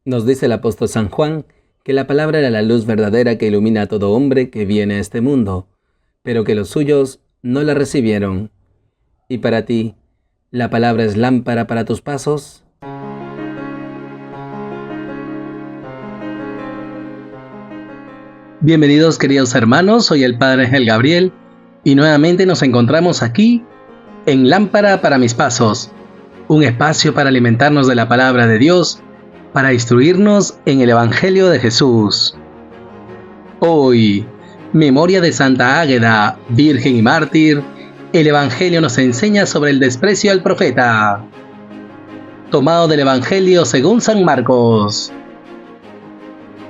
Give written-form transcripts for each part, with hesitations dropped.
Nos dice el apóstol San Juan que la palabra era la luz verdadera que ilumina a todo hombre que viene a este mundo, pero que los suyos no la recibieron. ¿Y para ti, la palabra es lámpara para tus pasos? Bienvenidos queridos hermanos, soy el Padre Ángel Gabriel y nuevamente nos encontramos aquí en Lámpara para mis pasos, un espacio para alimentarnos de la palabra de Dios, para instruirnos en el Evangelio de Jesús. Hoy, memoria de Santa Águeda, Virgen y Mártir, el Evangelio nos enseña sobre el desprecio al profeta. Tomado del Evangelio según San Marcos.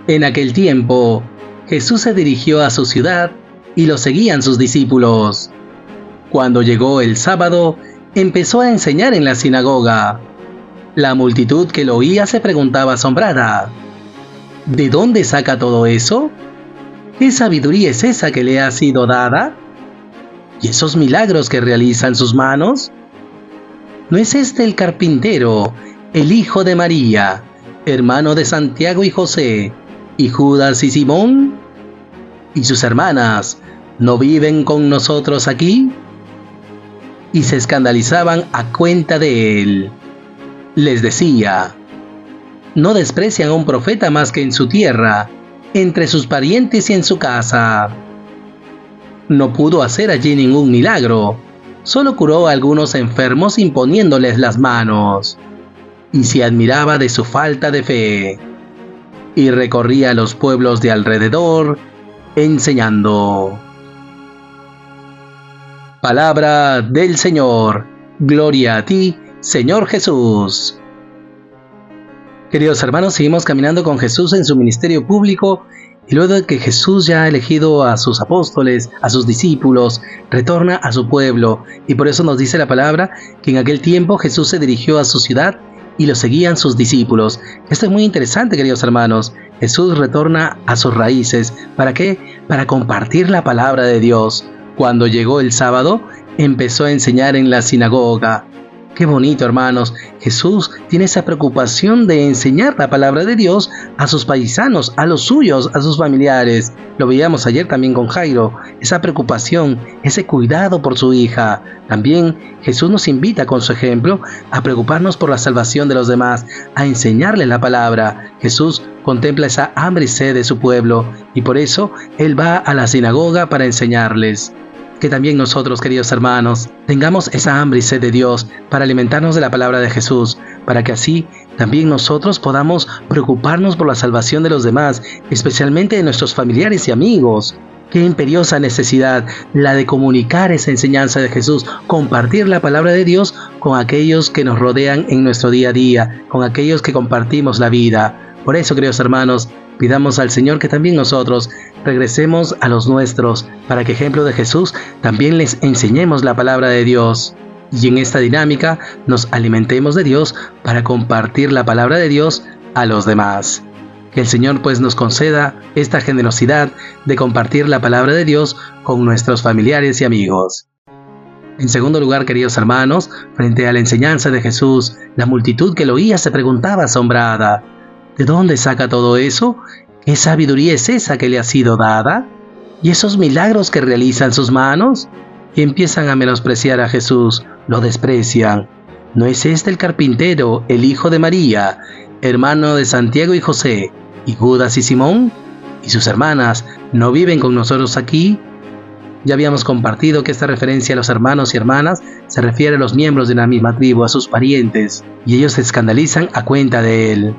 En aquel tiempo, Jesús se dirigió a su ciudad y lo seguían sus discípulos. Cuando llegó el sábado, empezó a enseñar en la sinagoga. La multitud que lo oía se preguntaba asombrada: ¿de dónde saca todo eso? ¿Qué sabiduría es esa que le ha sido dada? ¿Y esos milagros que realizan sus manos? ¿No es este el carpintero, el hijo de María, hermano de Santiago y José, y Judas y Simón? ¿Y sus hermanas no viven con nosotros aquí? Y se escandalizaban a cuenta de él. Les decía: no desprecian a un profeta más que en su tierra, entre sus parientes y en su casa. No pudo hacer allí ningún milagro, solo curó a algunos enfermos imponiéndoles las manos, y se admiraba de su falta de fe, y recorría los pueblos de alrededor, enseñando. Palabra del Señor. Gloria a ti, Señor Jesús. Queridos hermanos, seguimos caminando con Jesús en su ministerio público, y luego de que Jesús ya ha elegido a sus apóstoles, a sus discípulos, retorna a su pueblo, y por eso nos dice la palabra que en aquel tiempo Jesús se dirigió a su ciudad y lo seguían sus discípulos. Esto es muy interesante, queridos hermanos. Jesús retorna a sus raíces. ¿Para qué? Para compartir la palabra de Dios. Cuando llegó el sábado, empezó a enseñar en la sinagoga. Qué bonito, hermanos. Jesús tiene esa preocupación de enseñar la palabra de Dios a sus paisanos, a los suyos, a sus familiares. Lo veíamos ayer también con Jairo. Esa preocupación, ese cuidado por su hija. También Jesús nos invita con su ejemplo a preocuparnos por la salvación de los demás, a enseñarles la palabra. Jesús contempla esa hambre y sed de su pueblo y por eso Él va a la sinagoga para enseñarles. Que también nosotros, queridos hermanos, tengamos esa hambre y sed de Dios para alimentarnos de la palabra de Jesús, para que así también nosotros podamos preocuparnos por la salvación de los demás, especialmente de nuestros familiares y amigos. Qué imperiosa necesidad la de comunicar esa enseñanza de Jesús, compartir la palabra de Dios con aquellos que nos rodean en nuestro día a día, con aquellos que compartimos la vida. Por eso, queridos hermanos, pidamos al Señor que también nosotros regresemos a los nuestros, para que ejemplo de Jesús también les enseñemos la palabra de Dios. Y en esta dinámica nos alimentemos de Dios para compartir la palabra de Dios a los demás. Que el Señor pues nos conceda esta generosidad de compartir la palabra de Dios con nuestros familiares y amigos. En segundo lugar, queridos hermanos, frente a la enseñanza de Jesús, la multitud que lo oía se preguntaba asombrada: ¿de dónde saca todo eso? ¿Qué sabiduría es esa que le ha sido dada? ¿Y esos milagros que realizan sus manos? Y empiezan a menospreciar a Jesús, lo desprecian. ¿No es este el carpintero, el hijo de María, hermano de Santiago y José, y Judas y Simón? ¿Y sus hermanas no viven con nosotros aquí? Ya habíamos compartido que esta referencia a los hermanos y hermanas se refiere a los miembros de una misma tribu, a sus parientes, y ellos se escandalizan a cuenta de él.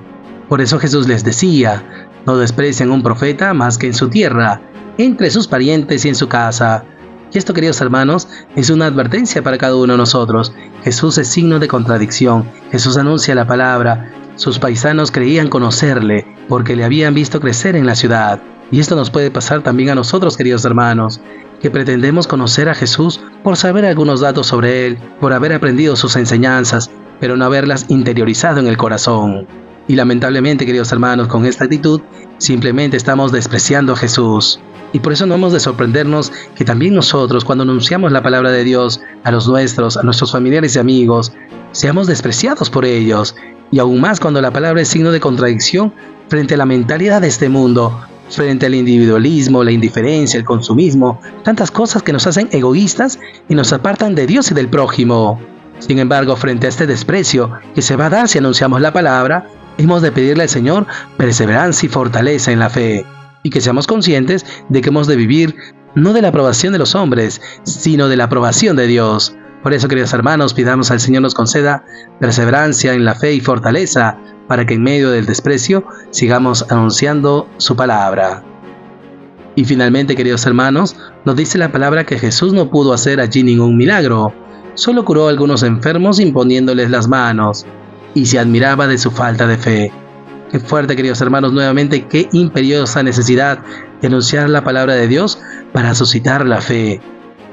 Por eso Jesús les decía: no desprecian a un profeta más que en su tierra, entre sus parientes y en su casa. Y esto, queridos hermanos, es una advertencia para cada uno de nosotros. Jesús es signo de contradicción. Jesús anuncia la palabra. Sus paisanos creían conocerle porque le habían visto crecer en la ciudad. Y esto nos puede pasar también a nosotros, queridos hermanos, que pretendemos conocer a Jesús por saber algunos datos sobre Él, por haber aprendido sus enseñanzas, pero no haberlas interiorizado en el corazón. Y lamentablemente, queridos hermanos, con esta actitud simplemente estamos despreciando a Jesús. Y por eso no hemos de sorprendernos que también nosotros, cuando anunciamos la palabra de Dios a los nuestros, a nuestros familiares y amigos, seamos despreciados por ellos. Y aún más cuando la palabra es signo de contradicción frente a la mentalidad de este mundo, frente al individualismo, la indiferencia, el consumismo, tantas cosas que nos hacen egoístas y nos apartan de Dios y del prójimo. Sin embargo, frente a este desprecio que se va a dar si anunciamos la palabra, hemos de pedirle al Señor perseverancia y fortaleza en la fe, y que seamos conscientes de que hemos de vivir no de la aprobación de los hombres, sino de la aprobación de Dios. Por eso, queridos hermanos, pidamos al Señor nos conceda perseverancia en la fe y fortaleza, para que en medio del desprecio sigamos anunciando su palabra. Y finalmente, queridos hermanos, nos dice la palabra que Jesús no pudo hacer allí ningún milagro, solo curó a algunos enfermos imponiéndoles las manos, y se admiraba de su falta de fe. Qué fuerte, queridos hermanos, nuevamente, qué imperiosa necesidad de anunciar la palabra de Dios para suscitar la fe.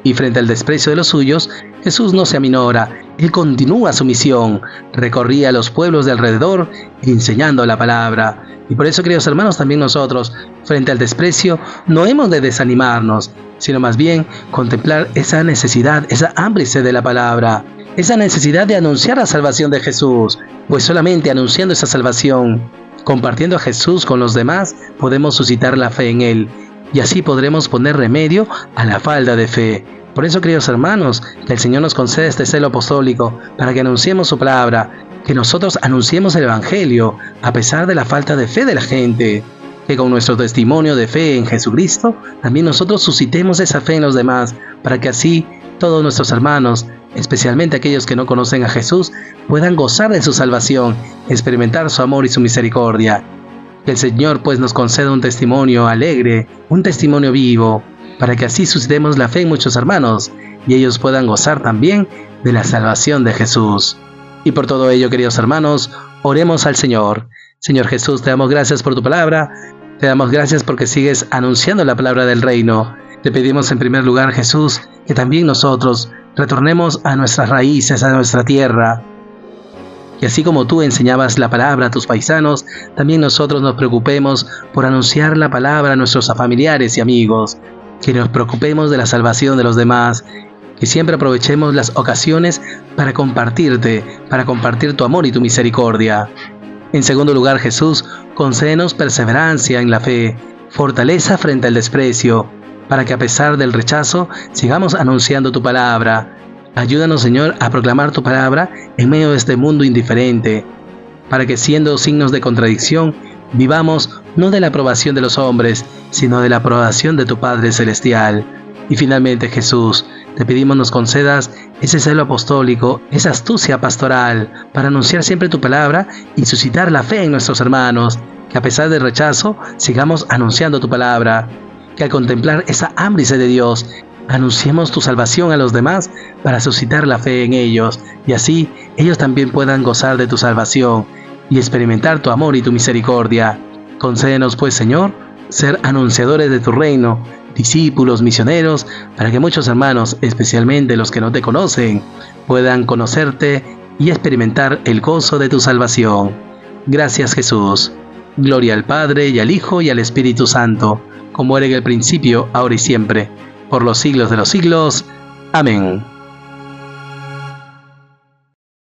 Y frente al desprecio de los suyos, Jesús no se aminora, Él continúa su misión, recorría los pueblos de alrededor enseñando la palabra. Y por eso, queridos hermanos, también nosotros, frente al desprecio, no hemos de desanimarnos, sino más bien contemplar esa necesidad, esa hambre y sed de la palabra, esa necesidad de anunciar la salvación de Jesús, pues solamente anunciando esa salvación, compartiendo a Jesús con los demás, podemos suscitar la fe en Él, y así podremos poner remedio a la falta de fe. Por eso, queridos hermanos, que el Señor nos conceda este celo apostólico para que anunciemos su palabra, que nosotros anunciemos el Evangelio a pesar de la falta de fe de la gente, que con nuestro testimonio de fe en Jesucristo, también nosotros suscitemos esa fe en los demás, para que así todos nuestros hermanos, especialmente aquellos que no conocen a Jesús, puedan gozar de su salvación, experimentar su amor y su misericordia. Que el Señor pues nos conceda un testimonio alegre, un testimonio vivo, para que así suscitemos la fe en muchos hermanos y ellos puedan gozar también de la salvación de Jesús. Y por todo ello, queridos hermanos, oremos al Señor. Señor Jesús, te damos gracias por tu palabra, te damos gracias porque sigues anunciando la palabra del reino. Te pedimos en primer lugar, Jesús, que también nosotros retornemos a nuestras raíces, a nuestra tierra. Y así como tú enseñabas la palabra a tus paisanos, también nosotros nos preocupemos por anunciar la palabra a nuestros familiares y amigos, que nos preocupemos de la salvación de los demás, que siempre aprovechemos las ocasiones para compartirte, para compartir tu amor y tu misericordia. En segundo lugar, Jesús, concédenos perseverancia en la fe, fortaleza frente al desprecio, para que a pesar del rechazo sigamos anunciando tu palabra. Ayúdanos, Señor, a proclamar tu palabra en medio de este mundo indiferente, para que siendo signos de contradicción, vivamos no de la aprobación de los hombres, sino de la aprobación de tu Padre Celestial. Y finalmente, Jesús, te pedimos nos concedas ese celo apostólico, esa astucia pastoral, para anunciar siempre tu palabra y suscitar la fe en nuestros hermanos, que a pesar del rechazo, sigamos anunciando tu palabra, que al contemplar esa hambre y sed de Dios, anunciemos tu salvación a los demás para suscitar la fe en ellos, y así ellos también puedan gozar de tu salvación y experimentar tu amor y tu misericordia. Concédenos pues, Señor, ser anunciadores de tu reino, discípulos, misioneros, para que muchos hermanos, especialmente los que no te conocen, puedan conocerte y experimentar el gozo de tu salvación. Gracias, Jesús. Gloria al Padre, y al Hijo, y al Espíritu Santo, como era en el principio, ahora y siempre, por los siglos de los siglos. Amén.